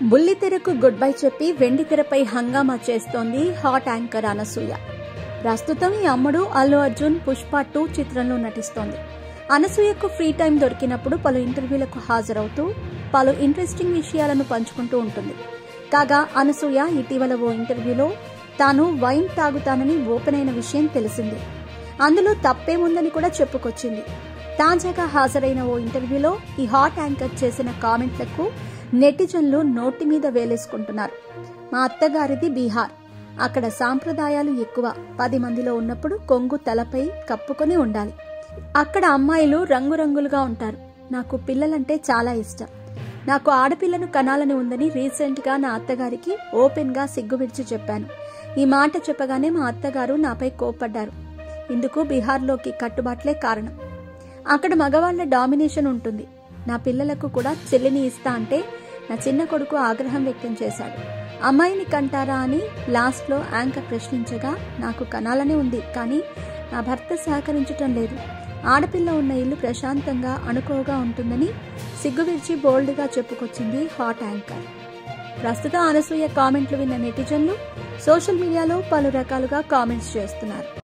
బుల్లితెరకు good bye చెప్పి వెండితెరపై హంగామా చేస్తోంది హాట్ యాంకర్ అనసూయ. ప్రస్తుతం ఈ అమ్మడు అల్లు అర్జున్ పుష్ప 2 చిత్రంలో నటిస్తోంది. అనసూయకు ఫ్రీ టైం దొరికినప్పుడు పలు ఇంటర్వ్యూలకు హాజరవుతూ పలు ఇంట్రెస్టింగ్ విషయాలను పంచుకుంటూ ఉంటుంది. కాగా అనసూయ ఇటీవల ఓ ఇంటర్వ్యూలో తాను వైన్ తాగుతానని ఓపెన్ అయిన విషయం తెలిసిందే. అందులో తప్పేముందని కూడా చెప్పుకొచ్చింది. తాజాగా హాజరైన ఓ ఇంటర్వ్యూలో ఈ హాట్ యాంకర్ చేసిన కామెంట్లకు నెటిజన్లు నోటి మీద వేలేసుకుంటున్నారు. మా అత్తగారిది బీహార్, అక్కడ సాంప్రదాయాలు ఎక్కువ. 10 మందిలో ఉన్నప్పుడు కొంగు తలపై కప్పుకొని ఉండాలి. అక్కడ అమ్మాయిలు రంగురంగులుగా ఉంటారు. నాకు పిల్లలంటే చాలా ఇష్టం. నాకు ఆడపిల్లను కనాలని ఉందని రీసెంట్ గా నా అత్తగారికి ఓపెన్ గా సిగ్గు విడిచి చెప్పాను. ఈ మాట చెప్పగానే మా అత్తగారు నాపై కోప్పడ్డారు. ఇందుకు బీహార్లోకి కట్టుబాట్లే కారణం. అక్కడ మగవాళ్ల డామినేషన్ ఉంటుంది. నా పిల్లలకు కూడా చెల్లిని ఇస్తా అంటే నా చిన్న కొడుకు ఆగ్రహం వ్యక్తం చేశాడు. అమ్మాయిని కంటారా అని లాస్ట్లో యాంకర్ ప్రశ్నించగా నాకు కనాలనే ఉంది, కానీ నా భర్త సహకరించటం లేదు. ఆడపిల్ల ఉన్న ఇల్లు ప్రశాంతంగా అనుకోగా ఉంటుందని సిగ్గు విడిచి బోల్డ్గా చెప్పుకొచ్చింది హాట్ యాంకర్. ప్రస్తుతం అనసూయ కామెంట్లు విన్న నెటిజన్లు సోషల్ మీడియాలో పలు రకాలుగా కామెంట్స్ చేస్తున్నారు.